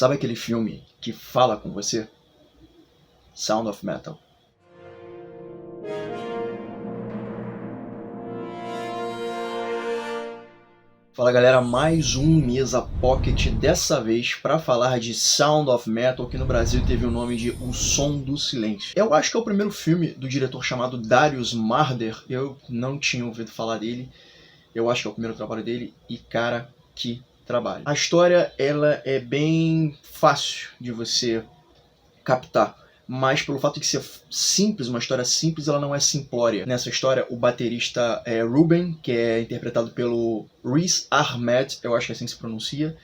Sabe aquele filme que fala com você? Sound of Metal. Fala galera, mais um Mesa Pocket, dessa vez para falar de Sound of Metal, que no Brasil teve o nome de O Som do Silêncio. Eu acho que é o primeiro filme do diretor chamado Darius Marder, eu não tinha ouvido falar dele, eu acho que é o primeiro trabalho dele, e cara, que trabalho. A história ela é bem fácil de você captar, mas pelo fato de ser simples, uma história simples, ela não é simplória. Nessa história, o baterista é Ruben, que é interpretado pelo Riz Ahmed, eu acho que é assim que se pronuncia,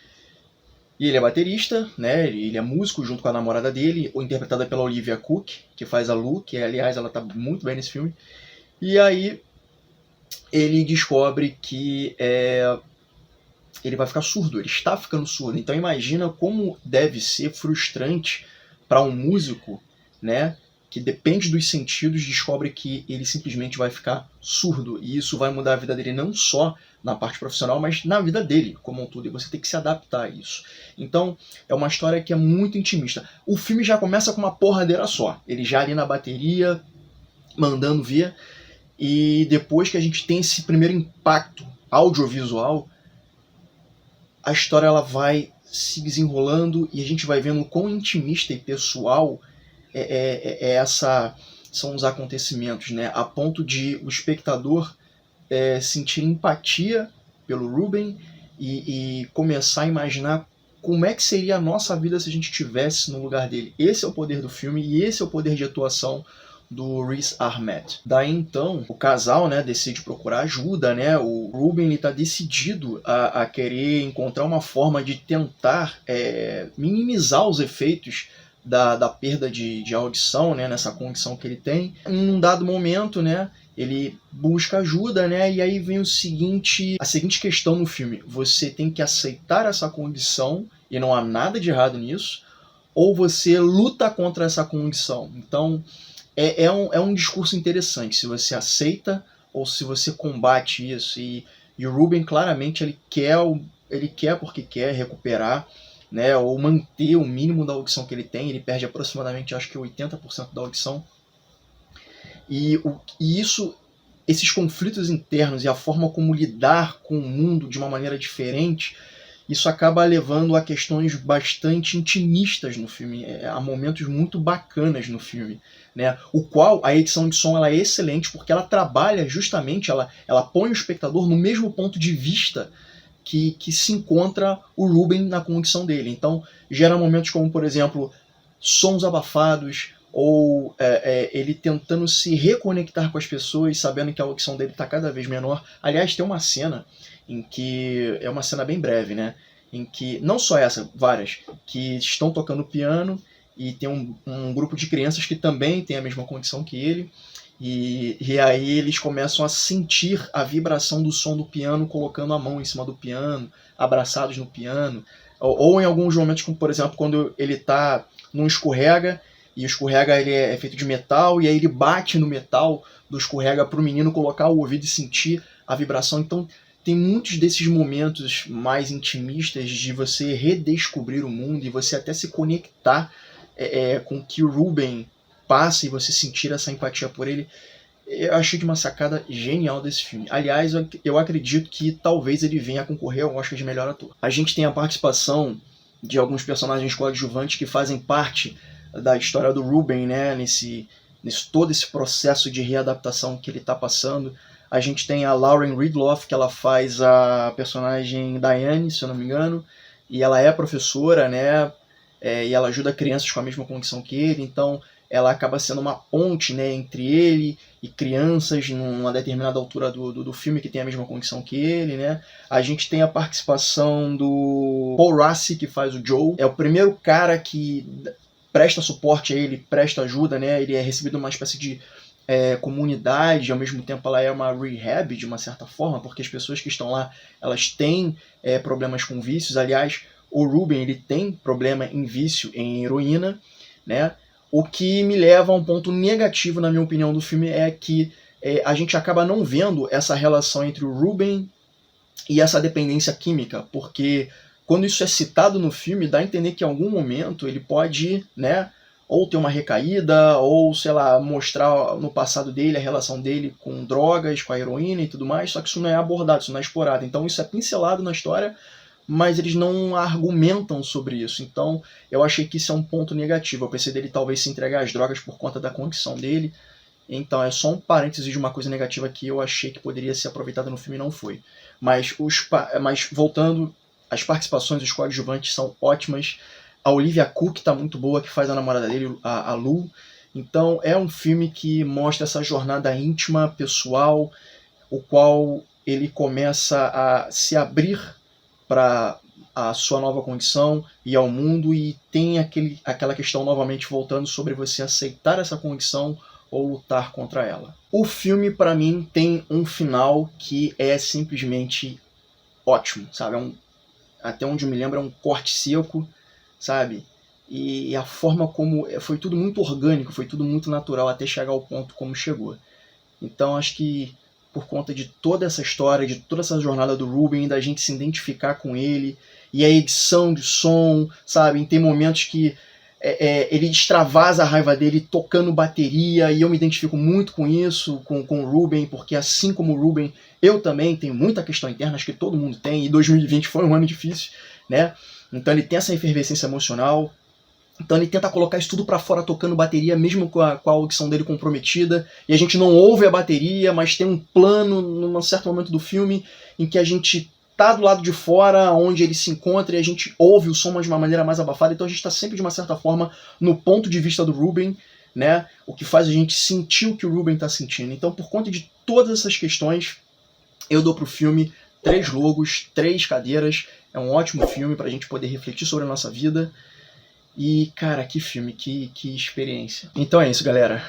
e ele é baterista, né? Ele é músico junto com a namorada dele, interpretada pela Olivia Cooke, que faz a Lu, que aliás ela tá muito bem nesse filme. E aí ele descobre que ele vai ficar surdo, ele está ficando surdo. Então imagina como deve ser frustrante para um músico, né, que depende dos sentidos, descobre que ele simplesmente vai ficar surdo. E isso vai mudar a vida dele não só na parte profissional, mas na vida dele como um todo. E você tem que se adaptar a isso. Então é uma história que é muito intimista. O filme já começa com uma porradeira só. Ele já ali na bateria, mandando ver. E depois que a gente tem esse primeiro impacto audiovisual, a história ela vai se desenrolando e a gente vai vendo quão intimista e pessoal são os acontecimentos, né? A ponto de o espectador sentir empatia pelo Ruben e começar a imaginar como é que seria a nossa vida se a gente estivesse no lugar dele. Esse é o poder do filme e esse é o poder de atuação do Riz Ahmed. Daí então o casal, né, decide procurar ajuda, né? O Ruben está decidido a querer encontrar uma forma de tentar minimizar os efeitos da perda de audição, né, nessa condição que ele tem. Em um dado momento, né, ele busca ajuda, né, e aí vem a seguinte questão no filme: você tem que aceitar essa condição, e não há nada de errado nisso, ou você luta contra essa condição. Então é um discurso interessante, se você aceita ou se você combate isso. E o Ruben claramente ele quer porque quer recuperar, né, ou manter o mínimo da audição que ele tem. Ele perde aproximadamente, acho que 80% da audição. E esses conflitos internos e a forma como lidar com o mundo de uma maneira diferente, isso acaba levando a questões bastante intimistas no filme, a momentos muito bacanas no filme, né? O qual a edição de som ela é excelente porque ela trabalha justamente, ela põe o espectador no mesmo ponto de vista que se encontra o Ruben na condição dele. Então gera momentos como, por exemplo, sons abafados, ou ele tentando se reconectar com as pessoas, sabendo que a audição dele está cada vez menor. Aliás, tem uma cena em que é uma cena bem breve, né? Em que, não só essa, várias, que estão tocando piano e tem um grupo de crianças que também tem a mesma condição que ele, e aí eles começam a sentir a vibração do som do piano, colocando a mão em cima do piano, abraçados no piano, ou em alguns momentos, como por exemplo, quando ele está num escorrega, e o escorrega ele é feito de metal, e aí ele bate no metal do escorrega para o menino colocar o ouvido e sentir a vibração. Então tem muitos desses momentos mais intimistas de você redescobrir o mundo e você até se conectar com o que o Ruben passa e você sentir essa empatia por ele. Eu achei de uma sacada genial desse filme. Aliás, eu acredito que talvez ele venha a concorrer ao Oscar de melhor ator. A gente tem a participação de alguns personagens coadjuvantes que fazem parte da história do Ruben, né, nesse todo esse processo de readaptação que ele está passando. A gente tem a Lauren Ridloff, que ela faz a personagem Diane, se eu não me engano, e ela é professora, né, e ela ajuda crianças com a mesma condição que ele, então ela acaba sendo uma ponte, né, entre ele e crianças numa determinada altura do filme que tem a mesma condição que ele, né. A gente tem a participação do Paul Rassi, que faz o Joe, é o primeiro cara que presta suporte a ele, presta ajuda, né, ele é recebido numa espécie de comunidade, ao mesmo tempo ela é uma rehab de uma certa forma, porque as pessoas que estão lá, elas têm problemas com vícios. Aliás, o Ruben ele tem problema em vício em heroína, né? O que me leva a um ponto negativo, na minha opinião, do filme, é que a gente acaba não vendo essa relação entre o Ruben e essa dependência química, porque quando isso é citado no filme, dá a entender que em algum momento ele pode, né, ou ter uma recaída, ou, sei lá, mostrar no passado dele a relação dele com drogas, com a heroína e tudo mais, só que isso não é abordado, isso não é explorado. Então isso é pincelado na história, mas eles não argumentam sobre isso. Então eu achei que isso é um ponto negativo. Eu pensei dele talvez se entregar às drogas por conta da condição dele. Então é só um parênteses de uma coisa negativa que eu achei que poderia ser aproveitada no filme e não foi. Mas voltando, as participações dos coadjuvantes são ótimas. A Olivia Cooke tá muito boa, que faz a namorada dele, a Lu. Então é um filme que mostra essa jornada íntima, pessoal, o qual ele começa a se abrir para a sua nova condição e ao mundo, e tem aquela questão novamente voltando sobre você aceitar essa condição ou lutar contra ela. O filme, para mim, tem um final que é simplesmente ótimo, sabe? Até onde eu me lembro, é um corte seco, sabe? E a forma como... foi tudo muito orgânico, foi tudo muito natural até chegar ao ponto como chegou. Então acho que por conta de toda essa história, de toda essa jornada do Ruben, da gente se identificar com ele, e a edição de som, sabe? Tem momentos que ele extravasa a raiva dele tocando bateria, e eu me identifico muito com isso, com o Ruben, porque assim como o Ruben, eu também tenho muita questão interna, acho que todo mundo tem, e 2020 foi um ano difícil, né? Então ele tem essa efervescência emocional, então ele tenta colocar isso tudo pra fora tocando bateria, mesmo com a audição dele comprometida, e a gente não ouve a bateria, mas tem um plano num certo momento do filme em que a gente tá do lado de fora, onde ele se encontra, e a gente ouve o som mas de uma maneira mais abafada, então a gente tá sempre de uma certa forma no ponto de vista do Ruben, né? O que faz a gente sentir o que o Ruben tá sentindo. Então por conta de todas essas questões, eu dou pro filme 3 logos, 3 cadeiras, é um ótimo filme pra gente poder refletir sobre a nossa vida. E, cara, que filme, que experiência. Então é isso, galera.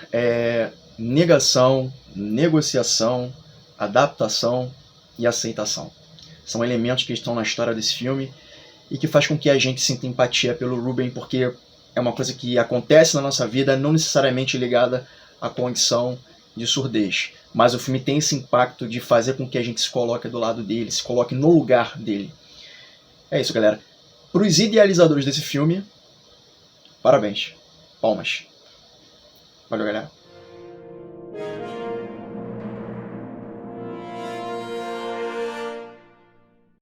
Negação, negociação, adaptação e aceitação. São elementos que estão na história desse filme e que faz com que a gente sinta empatia pelo Ruben, porque é uma coisa que acontece na nossa vida, não necessariamente ligada à condição de surdez. Mas o filme tem esse impacto de fazer com que a gente se coloque do lado dele, se coloque no lugar dele. É isso, galera. Para os idealizadores desse filme, parabéns. Palmas. Valeu, galera.